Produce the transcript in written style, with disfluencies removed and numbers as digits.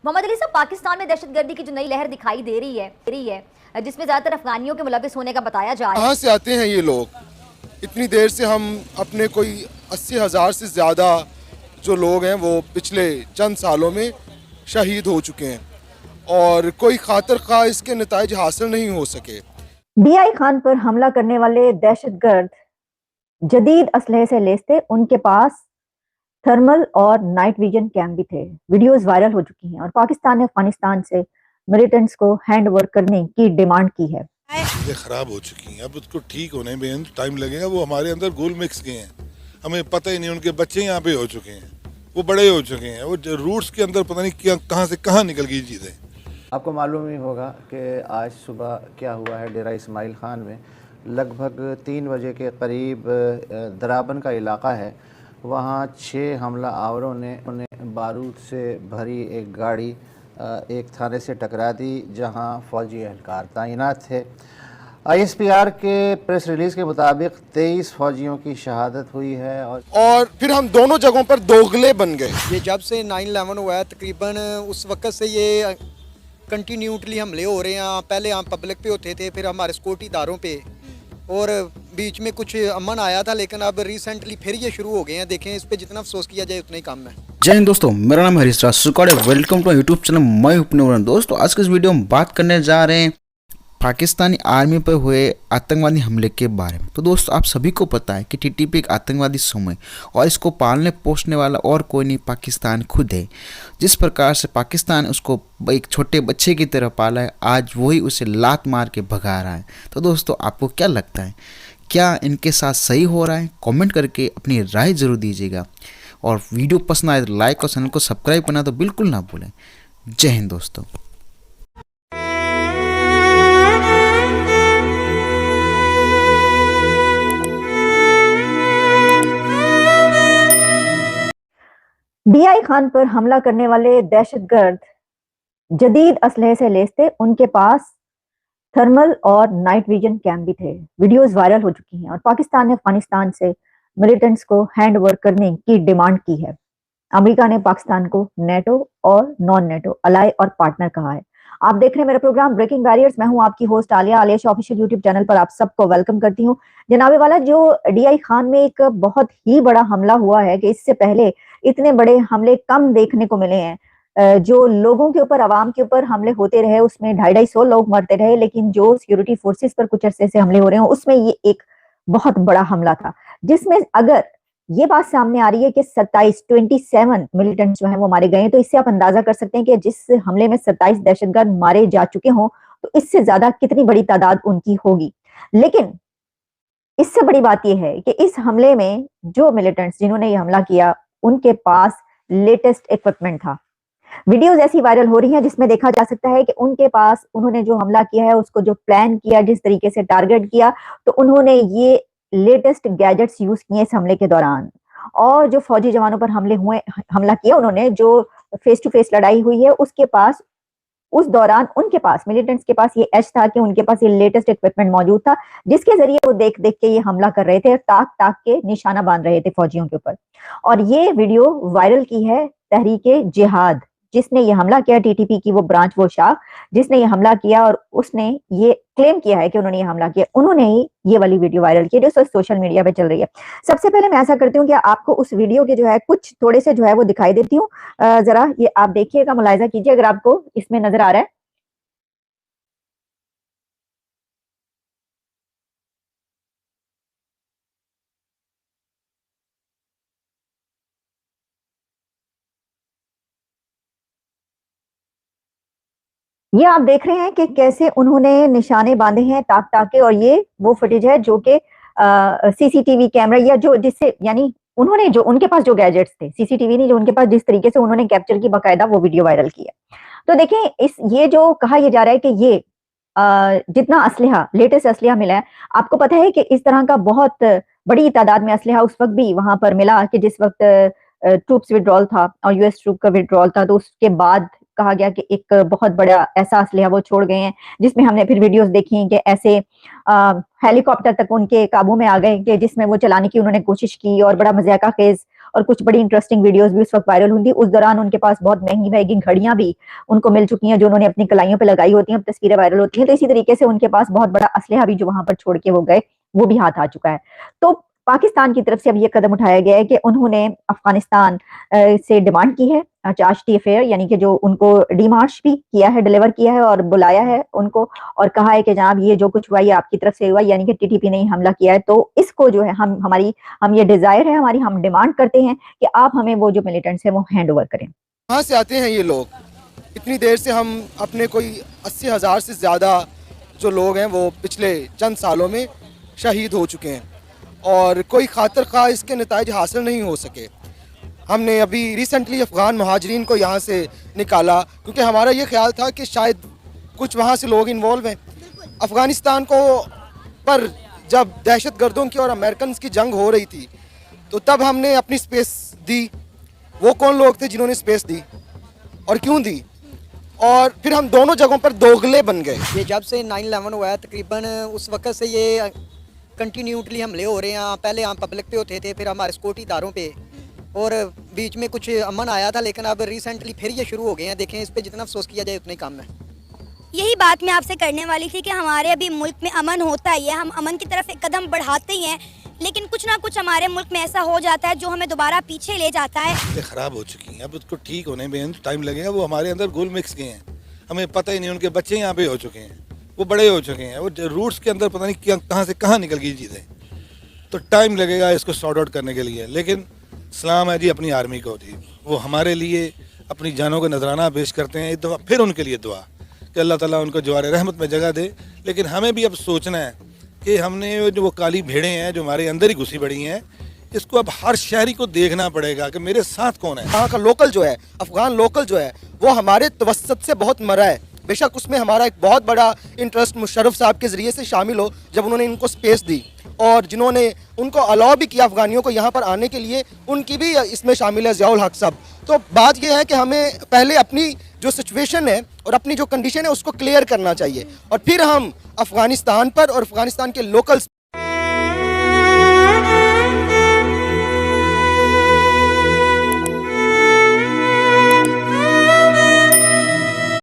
मोहम्मद अली साहब, पाकिस्तान में दहशतगर्दी की जो नई लहर दिखाई दे रही है जिसमें ज्यादातर अफगानियों के मुलविस होने का बताया जा रहा है। कहाँ से आते हैं ये लोग? इतनी देर से हम अपने कोई 80,000 से ज़्यादा जो लोग हैं वो पिछले चंद सालों में शहीद हो चुके हैं और कोई खातर खा इसके नताइज हासिल नहीं हो सके। बीआई खान पर हमला करने वाले दहशतगर्द जदीद असलहे से लैस थे। उनके पास थर्मल और नाइट विजन कैम भी थे। वीडियोस वायरल हो चुकी हैं और पाकिस्तान ने अफगानिस्तान से मिलिटेंट्स को हैंड ओवर करने की डिमांड की है। चीजें खराब हो चुकी हैं, अब उसको ठीक होने में टाइम लगेगा। वो हमारे अंदर घुल मिक्स गए हैं, हमें पता ही नहीं। उनके बच्चे यहाँ पे हो चुके हैं, वो बड़े हो चुके हैं, वो रूट्स के अंदर पता नहीं कहाँ से कहाँ निकल गई चीज़ें। आपको मालूम ही होगा कि आज सुबह क्या हुआ है डेरा इस्माइल खान में। लगभग 3 बजे के करीब दराबन का इलाका है, वहाँ 6 हमला आवरों ने उन्हें बारूद से भरी एक गाड़ी एक थाने से टकरा दी जहाँ फ़ौजी एहलकार तैनात थे। ISPR के प्रेस रिलीज़ के मुताबिक 23 फ़ौजियों की शहादत हुई है और फिर हम दोनों जगहों पर दोगले बन गए। ये जब से 9/11 हुआ है तकरीबन उस वक्त से ये कंटिन्यूटली हमले हो रहे हैं। पहले हम पब्लिक पे होते थे, फिर हमारे सिक्योरिटी इदारों पे, और बीच में कुछ अमन आया था, लेकिन अब रिसेंटली फिर ये शुरू हो गए हैं। देखें, इस पे जितना अफसोस किया जाए उतना ही कम है। जय हिंद दोस्तों, मेरा नाम है हरीश राज। वेलकम टू यूट्यूब चैनल मैं उपनवर। दोस्तों, आज के इस वीडियो में बात करने जा रहे हैं पाकिस्तानी आर्मी पर हुए आतंकवादी हमले के बारे में। तो दोस्तों, आप सभी को पता है कि TTP एक आतंकवादी समूह है और इसको पालने पोसने वाला और कोई नहीं, पाकिस्तान खुद है। जिस प्रकार से पाकिस्तान उसको एक छोटे बच्चे की तरह पाला है, आज वही उसे लात मार के भगा रहा है। तो दोस्तों, आपको क्या लगता है, क्या इनके साथ सही हो रहा है? कमेंट करके अपनी राय जरूर दीजिएगा और वीडियो पसंद आए तो लाइक और चैनल को सब्सक्राइब करना तो बिल्कुल ना भूलें। जय हिंद दोस्तों। बीआई खान पर हमला करने वाले दहशतगर्द जदीद असलहे से लैस थे। उनके पास थर्मल और नाइट विजन कैम भी थे। वीडियोस वायरल हो चुकी हैं और पाकिस्तान ने अफगानिस्तान से मिलिटेंट्स को हैंड ओवर करने की डिमांड की है। अमेरिका ने पाकिस्तान को नेटो और नॉन नेटो अलाय और पार्टनर कहा है। आप देख रहे हैं मेरा प्रोग्राम ब्रेकिंग बैरियर्स। मैं हूं आपकी host Alia official YouTube channel पर आप सबको वेलकम करती हूं। जनाबे वाला, जो DI खान में एक बहुत ही बड़ा हमला हुआ है कि इससे पहले इतने बड़े हमले कम देखने को मिले हैं। जो लोगों के ऊपर, आवाम के ऊपर हमले होते रहे उसमें 250-250 लोग मरते रहे, लेकिन जो सिक्योरिटी फोर्सेस पर कुछ अरसे से हमले हो रहे हैं उसमें ये एक बहुत बड़ा हमला था, जिसमें अगर ये बात सामने आ रही है कि 27 मिलिटेंट्स जो हैं वो मारे गए हैं, तो इससे आप अंदाजा कर सकते हैं कि जिस हमले में 27 दहशतगर्द मारे जा चुके हों तो इससे ज्यादा कितनी बड़ी तादाद उनकी होगी। लेकिन इससे बड़ी बात यह है कि इस हमले में जो मिलिटेंट्स जिन्होंने ये हमला किया उनके पास लेटेस्ट इक्विपमेंट था। वीडियोस ऐसी वायरल हो रही हैं जिसमें देखा जा सकता है कि उनके पास, उन्होंने जो हमला किया है उसको जो प्लान किया, जिस तरीके से टारगेट किया, तो उन्होंने ये लेटेस्ट गैजेट्स यूज किए इस हमले के दौरान। और जो फौजी जवानों पर हमला किया उन्होंने, जो फेस टू फेस लड़ाई हुई है उसके पास, उस दौरान उनके पास, मिलिटेंट्स के पास ये एज था कि उनके पास ये लेटेस्ट इक्विपमेंट मौजूद था, जिसके जरिए वो देख देख के ये हमला कर रहे थे, ताक ताक के निशाना बांध रहे थे फौजियों के ऊपर। और ये वीडियो वायरल की है तहरीके जिहाद, जिसने ये हमला किया, TTP की वो ब्रांच, वो शाख जिसने ये हमला किया, और उसने ये क्लेम किया है कि उन्होंने ये हमला किया। उन्होंने ही ये वाली वीडियो वायरल की जो सोशल मीडिया पे चल रही है। सबसे पहले मैं ऐसा करती हूँ कि आपको उस वीडियो के जो है कुछ थोड़े से जो है वो दिखाई देती हूँ। जरा ये आप देखिएगा, मुलाहिजा कीजिए अगर आपको इसमें नजर आ रहा है। ये आप देख रहे हैं कि कैसे उन्होंने निशाने बांधे हैं ताक ताक के, और ये वो फुटेज है जो कि CCTV कैमरा, या जो जिससे, यानी उन्होंने जो, उनके पास जो गैजेट्स थे, CCTV नहीं, जो उनके पास जिस तरीके से उन्होंने कैप्चर की, बाकायदा वो वीडियो वायरल किया। तो देखें, ये जो कहा यह जा रहा है कि ये जितना असलहा, लेटेस्ट असलहा मिला है, आपको पता है कि इस तरह का बहुत बड़ी तादाद में असलहा उस वक्त भी वहां पर मिला कि जिस वक्त ट्रूप्स विड्रॉल था और US ट्रूप का विड्रॉल था, तो उसके बाद कहा गया कि एक बहुत बड़ा ऐसा असलहा वो छोड़ गए हैं, जिसमें हमने फिर वीडियोस देखी कि ऐसे हेलीकॉप्टर तक उनके काबू में आ गए कि जिसमें वो चलाने की उन्होंने कोशिश की, और बड़ा मजाका खेज और कुछ बड़ी इंटरेस्टिंग वीडियोस भी उस वक्त वायरल हुई थी। उस दौरान उनके पास बहुत महंगी महंगी घड़ियां भी उनको मिल चुकी हैं जो उन्होंने अपनी कलाइयों पे लगाई होती हैं, अब तस्वीरें वायरल होती हैं। तो इसी तरीके से उनके पास बहुत बड़ा असलहा भी जो वहां पर छोड़ के वो गए वो भी हाथ आ चुका है। तो पाकिस्तान की तरफ से अब ये कदम उठाया गया है कि उन्होंने अफगानिस्तान से डिमांड की है चार्जटी अफेयर, यानी कि जो उनको डीमार्च भी किया है, डिलीवर किया है और बुलाया है उनको और कहा है कि जनाब ये जो कुछ हुआ ये आपकी तरफ से हुआ, यानी कि टीटीपी ने ही हमला किया है। तो इसको जो है हम ये डिजायर है हमारी, हम डिमांड करते हैं कि आप हमें वो जो मिलिटेंट्स है वो हैंड ओवर करें। कहाँ से आते हैं ये लोग? इतनी देर से हम अपने कोई 80,000 से ज़्यादा जो लोग हैं वो पिछले चंद सालों में शहीद हो चुके हैं और कोई खातिर खा इसके नताइज हासिल नहीं हो सके। हमने अभी रिसेंटली अफ़गान महाजरीन को यहाँ से निकाला क्योंकि हमारा ये ख्याल था कि शायद कुछ वहाँ से लोग इन्वॉल्व हैं। अफ़गानिस्तान को पर जब दहशतगर्दों की और अमेरिकन की जंग हो रही थी तो तब हमने अपनी स्पेस दी। वो कौन लोग थे जिन्होंने स्पेस दी और क्यों दी? और फिर हम दोनों जगहों पर दोगले बन गए। ये जब से 9/11 हुआ है तकरीबन उस वक्त से ये कंटिन्यूटली हमले हो रहे हैं। पहले हम पब्लिक पे होते थे, फिर हमारे सिक्योरिटी इदारों पे, और बीच में कुछ अमन आया था, लेकिन अब रिसेंटली फिर ये शुरू हो गए हैं। देखें, इस पे जितना अफसोस किया जाए उतना ही कम है। यही बात मैं आपसे करने वाली थी कि हमारे अभी मुल्क में अमन होता ही है, हम अमन की तरफ एक कदम बढ़ाते ही हैं, लेकिन कुछ ना कुछ हमारे मुल्क में ऐसा हो जाता है जो हमें दोबारा पीछे ले जाता है। ख़राब हो चुकी हैं, अब उसको ठीक होने में टाइम लगेगा। वो हमारे अंदर घुल मिक्स गए हैं, हमें पता ही नहीं। उनके बच्चे यहाँ पे हो चुके हैं, वो बड़े हो चुके हैं, वो रूट्स के अंदर पता नहीं कहाँ से कहाँ निकल गई चीज़ें। तो टाइम लगेगा इसको सॉर्ट आउट करने के लिए। लेकिन सलाम है जी अपनी आर्मी को जी, वो हमारे लिए अपनी जानों का नजराना पेश करते हैं। एक दफ़ा फिर उनके लिए दुआ कि अल्लाह ताला उनको जवार रहमत में जगह दे। लेकिन हमें भी अब सोचना है कि हमने जो वो काली भेड़ें हैं जो हमारे अंदर ही घुसी पड़ी हैं, इसको अब हर शहरी को देखना पड़ेगा कि मेरे साथ कौन है। यहाँ का लोकल जो है, अफगान लोकल जो है, वो हमारे तवस्सुत से बहुत मरा है। बेशक उसमें हमारा एक बहुत बड़ा इंटरेस्ट मुशर्रफ साहब के ज़रिए से शामिल हो, जब उन्होंने इनको स्पेस दी और जिन्होंने उनको अलाउ भी किया अफगानियों को यहाँ पर आने के लिए, उनकी भी इसमें शामिल है ज़ियाउल हक साहब। तो बात यह है कि हमें पहले अपनी जो सिचुएशन है और अपनी जो कंडीशन है उसको क्लियर करना चाहिए और फिर हम अफगानिस्तान पर और अफगानिस्तान के लोकल्स